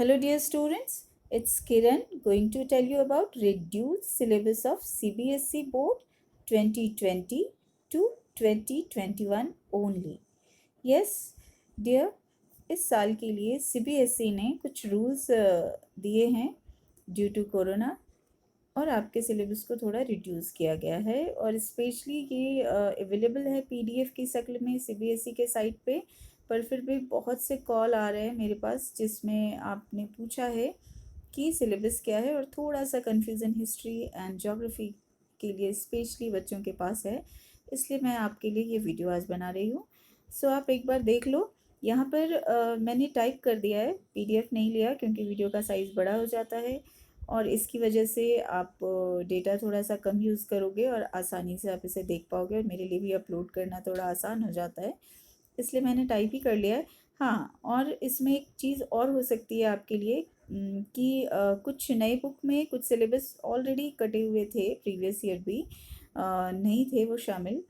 Hello dear students, it's Kiran going to tell you about reduced syllabus of CBSE Board 2020 to 2021 only. Yes, dear, इस साल के लिए CBSE ने कुछ rules दिए हैं ड्यू टू कोरोना और आपके सिलेबस को थोड़ा रिड्यूस किया गया है और स्पेशली ये अवेलेबल है PDF की शक्ल में CBSE के साइट पे। पर फिर भी बहुत से कॉल आ रहे हैं मेरे पास जिसमें आपने पूछा है कि सिलेबस क्या है और थोड़ा सा कन्फ्यूज़न हिस्ट्री एंड ज्योग्राफी के लिए स्पेशली बच्चों के पास है, इसलिए मैं आपके लिए ये वीडियो आज बना रही हूँ। सो आप एक बार देख लो। यहाँ पर मैंने टाइप कर दिया है, PDF नहीं लिया क्योंकि वीडियो का साइज़ बड़ा हो जाता है और इसकी वजह से आप डेटा थोड़ा सा कम यूज़ करोगे और आसानी से आप इसे देख पाओगे और मेरे लिए भी अपलोड करना थोड़ा आसान हो जाता है, इसलिए मैंने टाइप ही कर लिया है। हाँ, और इसमें एक चीज़ और हो सकती है आपके लिए कि कुछ नए बुक में कुछ सिलेबस ऑलरेडी कटे हुए थे, प्रीवियस ईयर भी नहीं थे वो शामिल।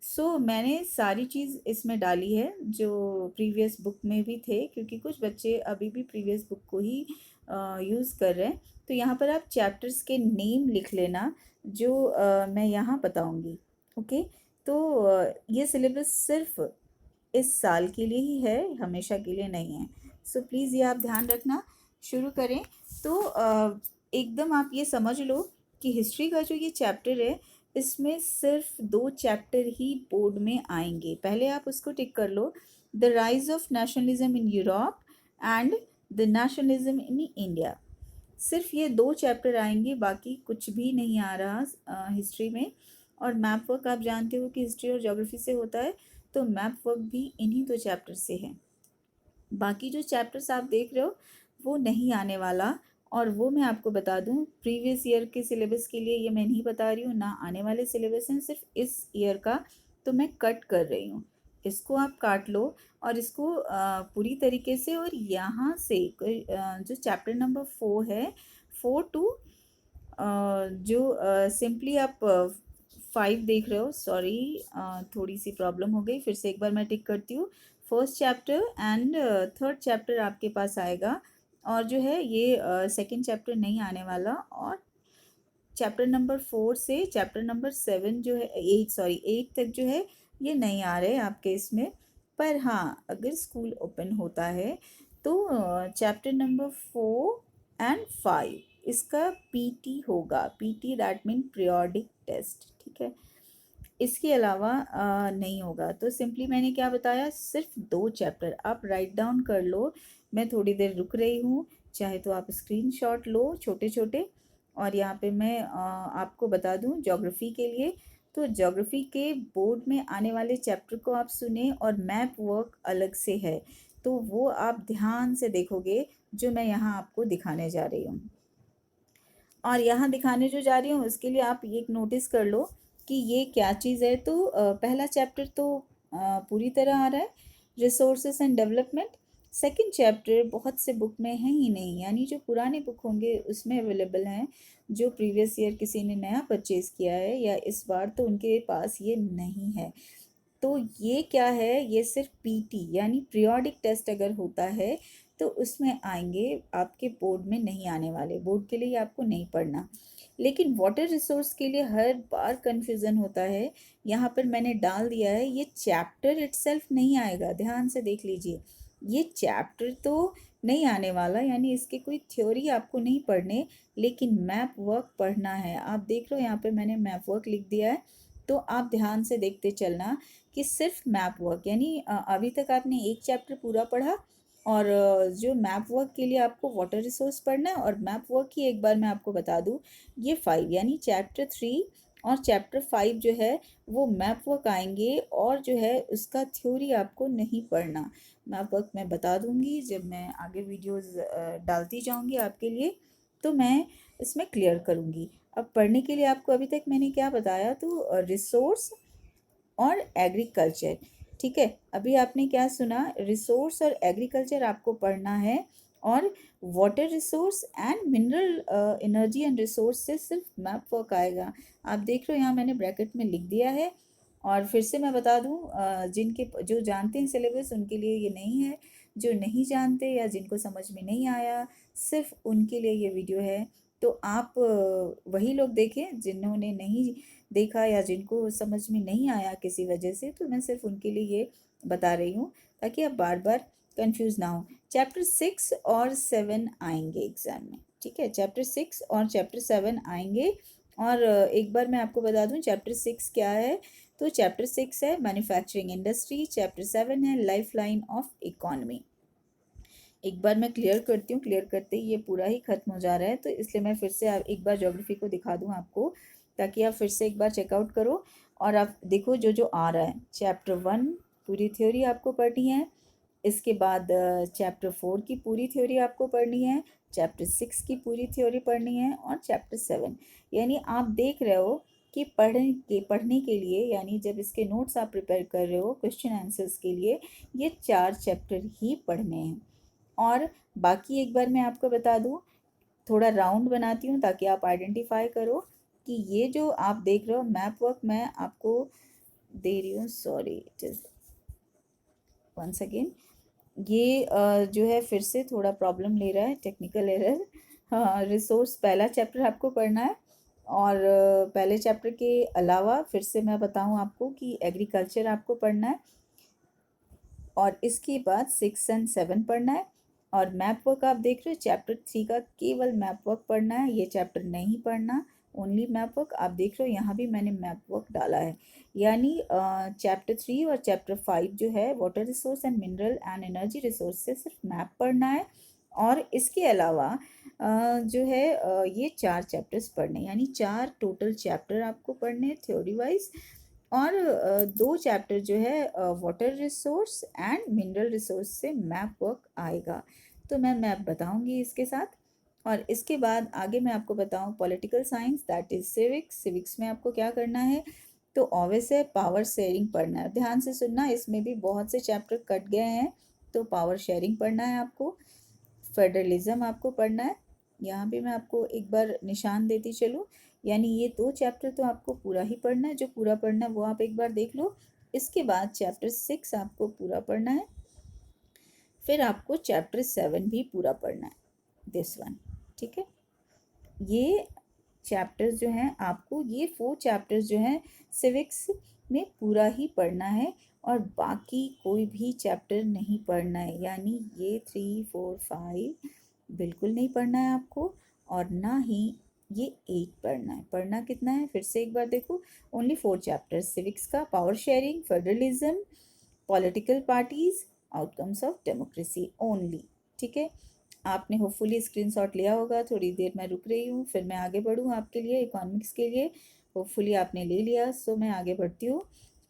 सो मैंने सारी चीज़ इसमें डाली है जो प्रीवियस बुक में भी थे, क्योंकि कुछ बच्चे अभी भी प्रीवियस बुक को ही यूज़ कर रहे हैं। तो यहाँ पर आप चैप्टर्स के नेम लिख लेना जो मैं यहाँ बताऊँगी। ओके, तो ये सिलेबस सिर्फ इस साल के लिए ही है, हमेशा के लिए नहीं है। सो प्लीज़ ये आप ध्यान रखना। शुरू करें तो एकदम आप ये समझ लो कि हिस्ट्री का जो ये चैप्टर है इसमें सिर्फ 2 चैप्टर ही बोर्ड में आएंगे। पहले आप उसको टिक कर लो, the rise of nationalism in Europe and the nationalism in India. सिर्फ ये 2 चैप्टर आएंगे, बाकी कुछ भी नहीं आ रहा हिस्ट्री में। और मैप वर्क आप जानते हो कि हिस्ट्री और ज्योग्राफी से होता है, तो मैप वर्क भी इन्हीं 2 चैप्टर से है। बाकी जो चैप्टर्स आप देख रहे हो वो नहीं आने वाला, और वो मैं आपको बता दूं प्रीवियस ईयर के सिलेबस के लिए ये मैं नहीं बता रही हूँ, ना आने वाले सिलेबस हैं, सिर्फ इस ईयर का तो मैं कट कर रही हूँ। इसको आप काट लो और इसको पूरी तरीके से, और यहाँ से जो चैप्टर नंबर 4 है, 4 टू जो सिंपली आप 5 देख रहे हो, सॉरी थोड़ी सी प्रॉब्लम हो गई, फिर से एक बार मैं टिक करती हूँ। First chapter and third chapter आपके पास आएगा, और जो है ये सेकंड चैप्टर नहीं आने वाला। और चैप्टर नंबर 4 से चैप्टर नंबर 7 जो है 8 तक जो है ये नहीं आ रहे आपके इसमें। पर हाँ, अगर स्कूल ओपन होता है तो चैप्टर नंबर 4 एंड 5 इसका PT होगा। PT that mean periodic test, ठीक है। इसके अलावा नहीं होगा। तो सिंपली मैंने क्या बताया, सिर्फ 2 चैप्टर आप राइट डाउन कर लो। मैं थोड़ी देर रुक रही हूँ, चाहे तो आप स्क्रीनशॉट लो छोटे छोटे। और यहाँ पे मैं आपको बता दूँ ज्योग्राफी के लिए, तो ज्योग्राफी के बोर्ड में आने वाले चैप्टर को आप सुने, और मैप वर्क अलग से है, तो वो आप ध्यान से देखोगे जो मैं यहाँ आपको दिखाने जा रही हूँ। और यहाँ दिखाने जो जा रही हूँ उसके लिए आप ये नोटिस कर लो कि ये क्या चीज़ है। तो पहला चैप्टर तो पूरी तरह आ रहा है, resources and development. Second chapter बहुत से बुक में है ही नहीं, यानी जो पुराने बुक होंगे उसमें अवेलेबल हैं, जो प्रीवियस ईयर किसी ने नया परचेज़ किया है या इस बार, तो उनके पास ये नहीं है। तो ये क्या है, ये सिर्फ PT यानी पीरियोडिक टेस्ट अगर होता है तो उसमें आएंगे, आपके बोर्ड में नहीं आने वाले, बोर्ड के लिए आपको नहीं पढ़ना। लेकिन वाटर रिसोर्स के लिए हर बार कन्फ्यूज़न होता है। यहाँ पर मैंने डाल दिया है, ये चैप्टर इटसेल्फ नहीं आएगा, ध्यान से देख लीजिए। ये चैप्टर तो नहीं आने वाला, यानी इसके कोई थ्योरी आपको नहीं पढ़ने, लेकिन मैप वर्क पढ़ना है। आप देख लो यहाँ पे मैंने मैप वर्क लिख दिया है, तो आप ध्यान से देखते चलना कि सिर्फ मैप वर्क, यानी अभी तक आपने एक चैप्टर पूरा पढ़ा, और जो मैप वर्क के लिए आपको वाटर रिसोर्स पढ़ना है, और मैप वर्क की एक बार मैं आपको बता दूं, ये 5 यानी चैप्टर 3 और चैप्टर 5 जो है वो मैप वर्क आएंगे, और जो है उसका थ्योरी आपको नहीं पढ़ना। मैप वर्क मैं बता दूंगी जब मैं आगे वीडियोस डालती जाऊंगी आपके लिए, तो मैं इसमें क्लियर करूंगी। अब पढ़ने के लिए आपको अभी तक मैंने क्या बताया, तो रिसोर्स और एग्रीकल्चर, ठीक है। अभी आपने क्या सुना, रिसोर्स और एग्रीकल्चर आपको पढ़ना है, और water resource and mineral energy and resource से सिर्फ मैप वर्क आएगा। आप देख रहे हो यहाँ मैंने ब्रैकेट में लिख दिया है। और फिर से मैं बता दूँ, जिनके जो जानते हैं सिलेबस उनके लिए ये नहीं है, जो नहीं जानते या जिनको समझ में नहीं आया, सिर्फ उनके लिए ये वीडियो है। तो आप वही लोग देखें जिन्होंने नहीं देखा या जिनको समझ में नहीं आया किसी वजह से, तो मैं सिर्फ उनके लिए ये बता रही हूँ ताकि आप बार बार कंफ्यूज ना हो। चैप्टर 6 और 7 आएंगे एग्जाम में, ठीक है। चैप्टर 6 और चैप्टर 7 आएंगे। और एक बार मैं आपको बता दूं चैप्टर 6 क्या है। तो चैप्टर 6 है मैन्युफैक्चरिंग इंडस्ट्री, चैप्टर 7 है लाइफ लाइन ऑफ इकोनॉमी। एक बार मैं क्लियर करती हूँ, क्लियर करते ही ये पूरा ही खत्म हो जा रहा है, तो इसलिए मैं फिर से एक बार ज्योग्राफी को दिखा दूँ आपको, ताकि आप फिर से एक बार चेकआउट करो और आप देखो जो जो आ रहा है। चैप्टर 1 पूरी थ्योरी आपको पढ़नी है, इसके बाद चैप्टर 4 की पूरी थ्योरी आपको पढ़नी है, चैप्टर 6 की पूरी थ्योरी पढ़नी है, और चैप्टर 7। यानी आप देख रहे हो कि पढ़ने के लिए, यानी जब इसके नोट्स आप प्रिपेयर कर रहे हो क्वेश्चन आंसर्स के लिए, ये 4 चैप्टर ही पढ़ने हैं। और बाकी एक बार मैं आपको बता दूं, थोड़ा राउंड बनाती हूँ ताकि आप आइडेंटिफाई करो कि ये जो आप देख रहे हो मैप वर्क मैं आपको दे रही हूँ। सॉरी, जस्ट वंस अगेन, ये जो है फिर से थोड़ा प्रॉब्लम ले रहा है, टेक्निकल एरर। हाँ, रिसोर्स पहला चैप्टर आपको पढ़ना है, और पहले चैप्टर के अलावा फिर से मैं बताऊँ आपको कि एग्रीकल्चर आपको पढ़ना है, और इसके बाद 6 एंड 7 पढ़ना है। और मैप वर्क आप देख रहे हो चैप्टर 3 का केवल मैप वर्क पढ़ना है, ये चैप्टर नहीं पढ़ना, ओनली मैप वर्क। आप देख रहे हो यहाँ भी मैंने मैप वर्क डाला है। यानी चैप्टर 3 और चैप्टर 5 जो है water resource and mineral and energy resource से सिर्फ मैप पढ़ना है। और इसके अलावा जो है ये 4 चैप्टर्स पढ़ने, यानी 4 टोटल चैप्टर आपको पढ़ने थ्योरी वाइज। और 2 चैप्टर जो है water resource and mineral resource से मैप वर्क आएगा। तो मैं मैप बताऊंगी इसके साथ। और इसके बाद आगे मैं आपको बताऊं political science, that is civics. Civics में आपको क्या करना है, तो ऑब्वियस है पावर शेयरिंग पढ़ना है। ध्यान से सुनना, इसमें भी बहुत से चैप्टर कट गए हैं। तो पावर शेयरिंग पढ़ना है आपको, फेडरलिज्म आपको पढ़ना है। यहाँ भी मैं आपको एक बार निशान देती चलूँ, यानी ये 2 चैप्टर तो आपको पूरा ही पढ़ना है। जो पूरा पढ़ना है वो आप एक बार देख लो। इसके बाद चैप्टर 6 आपको पूरा पढ़ना है, फिर आपको चैप्टर 7 भी पूरा पढ़ना है, दिस वन, ठीक है। ये चैप्टर्स जो हैं आपको, ये 4 चैप्टर्स जो हैं सिविक्स में पूरा ही पढ़ना है, और बाकी कोई भी चैप्टर नहीं पढ़ना है। यानी ये 3, 4, 5 बिल्कुल नहीं पढ़ना है आपको, और ना ही ये 8 पढ़ना है। पढ़ना कितना है, फिर से एक बार देखो, ओनली 4 चैप्टर्स सिविक्स का, power sharing, federalism, political parties, outcomes of democracy only, ठीक है। आपने होपफुली स्क्रीनशॉट लिया होगा। थोड़ी देर मैं रुक रही हूँ, फिर मैं आगे बढ़ूँ आपके लिए इकोनॉमिक्स के लिए। होपफुली आपने ले लिया, सो मैं आगे बढ़ती हूँ।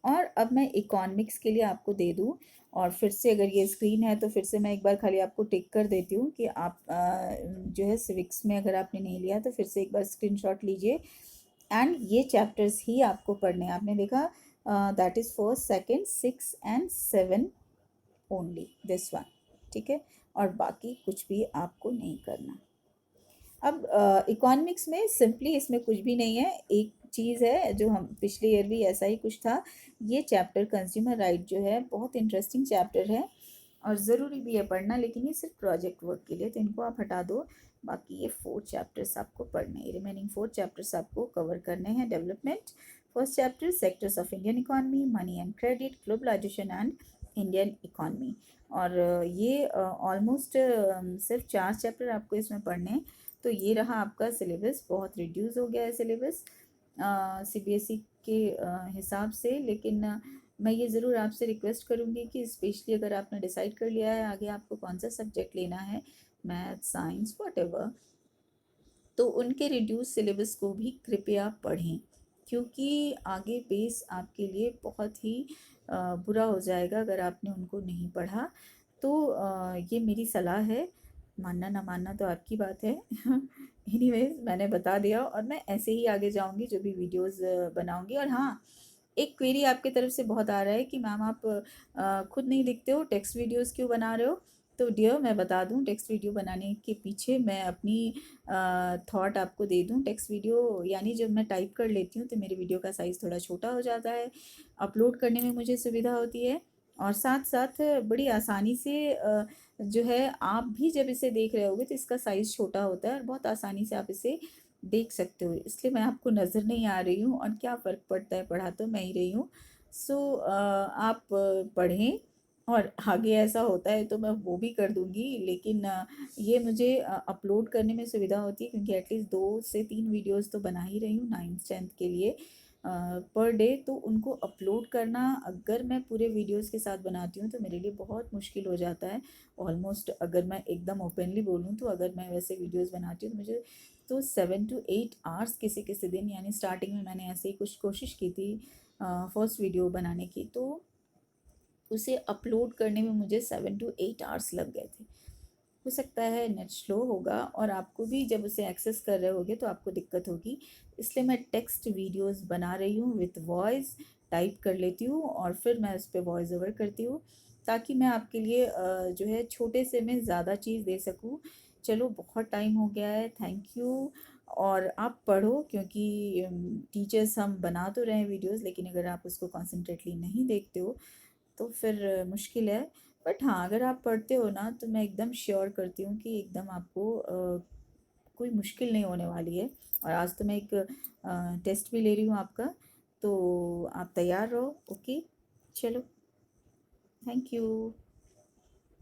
और अब मैं इकोनॉमिक्स के लिए आपको दे दूँ, और फिर से अगर ये स्क्रीन है तो फिर से मैं एक बार खाली आपको टिक कर देती हूँ कि आप जो है सिविक्स में अगर आपने नहीं लिया तो फिर से एक बार स्क्रीनशॉट लीजिए। एंड ये चैप्टर्स ही आपको पढ़ने हैं। आपने देखा that is first, second, 6 and 7 only, this one, ठीक है। और बाकी कुछ भी आपको नहीं करना। अब इकोनॉमिक्स में सिंपली इसमें कुछ भी नहीं है। एक चीज़ है जो हम पिछले ईयर भी ऐसा ही कुछ था। ये चैप्टर कंज्यूमर राइट जो है बहुत इंटरेस्टिंग चैप्टर है, और ज़रूरी भी है पढ़ना, लेकिन ये सिर्फ प्रोजेक्ट वर्क के लिए, तो इनको आप हटा दो। बाकी ये 4 चैप्टर्स आपको पढ़ने हैं, रिमेनिंग 4 चैप्टर्स आपको कवर करने हैं। Development, first chapter sectors of Indian economy, money and credit, globalization and Indian economy. और ये ऑलमोस्ट सिर्फ 4 चैप्टर आपको इसमें पढ़ने हैं। तो ये रहा आपका सिलेबस, बहुत रिड्यूस हो गया है सिलेबस सीबीएसई के हिसाब से। लेकिन मैं ये ज़रूर आपसे रिक्वेस्ट करूँगी कि स्पेशली अगर आपने डिसाइड कर लिया है आगे आपको कौन सा सब्जेक्ट लेना है, मैथ, साइंस, व्हाटएवर, तो उनके रिड्यूस सिलेबस को भी कृपया पढ़ें, क्योंकि आगे बेस आपके लिए बहुत ही बुरा हो जाएगा अगर आपने उनको नहीं पढ़ा। तो ये मेरी सलाह है, मानना ना मानना तो आपकी बात है। एनीवेज, मैंने बता दिया, और मैं ऐसे ही आगे जाऊंगी जो भी वीडियोस बनाऊंगी। और हाँ, एक क्वेरी आपके तरफ से बहुत आ रहा है कि मैम आप खुद नहीं लिखते हो, टेक्स्ट वीडियोस क्यों बना रहे हो। तो डियर, मैं बता दूं, टेक्स्ट वीडियो बनाने के पीछे मैं अपनी थॉट आपको दे दूं। टेक्स्ट वीडियो यानी जब मैं टाइप कर लेती हूँ तो मेरे वीडियो का साइज़ थोड़ा छोटा हो जाता है, अपलोड करने में मुझे सुविधा होती है, और साथ साथ बड़ी आसानी से जो है आप भी जब इसे देख रहे होगे तो इसका साइज़ छोटा होता है और बहुत आसानी से आप इसे देख सकते हो, इसलिए मैं आपको नज़र नहीं आ रही हूँ और क्या फ़र्क पड़ता है, पढ़ा तो मैं ही रही हूँ। सो आप पढ़ें और आगे ऐसा होता है तो मैं वो भी कर दूँगी, लेकिन ये मुझे अपलोड करने में सुविधा होती है क्योंकि एटलीस्ट 2 से 3 वीडियोज़ तो बना ही रही हूँ 9th-10th के लिए पर डे, तो उनको अपलोड करना अगर मैं पूरे वीडियोस के साथ बनाती हूँ तो मेरे लिए बहुत मुश्किल हो जाता है। ऑलमोस्ट अगर मैं एकदम ओपनली बोलूँ तो अगर मैं वैसे वीडियोस बनाती हूँ तो मुझे तो 7 to 8 आवर्स किसी किसी दिन, यानी स्टार्टिंग में मैंने ऐसे ही कुछ कोशिश की थी फर्स्ट वीडियो बनाने की, तो उसे अपलोड करने में मुझे 7 to 8 आवर्स लग गए थे। हो सकता है नेट स्लो होगा और आपको भी जब उसे एक्सेस कर रहे होगे तो आपको दिक्कत होगी, इसलिए मैं टेक्स्ट वीडियोस बना रही हूँ विथ वॉइस, टाइप कर लेती हूँ और फिर मैं उस पर वॉइस ओवर करती हूँ ताकि मैं आपके लिए जो है छोटे से में ज़्यादा चीज़ दे सकूँ। चलो बहुत टाइम हो गया है, थैंक यू। और आप पढ़ो क्योंकि टीचर्स हम बना तो रहे हैं वीडियोस, लेकिन अगर आप उसको कॉन्सेंट्रेटली नहीं देखते हो तो फिर मुश्किल है। बट हाँ, अगर आप पढ़ते हो ना तो मैं एकदम श्योर करती हूँ कि एकदम आपको कोई मुश्किल नहीं होने वाली है। और आज तो मैं एक टेस्ट भी ले रही हूँ आपका, तो आप तैयार रहो। ओके, चलो, थैंक यू।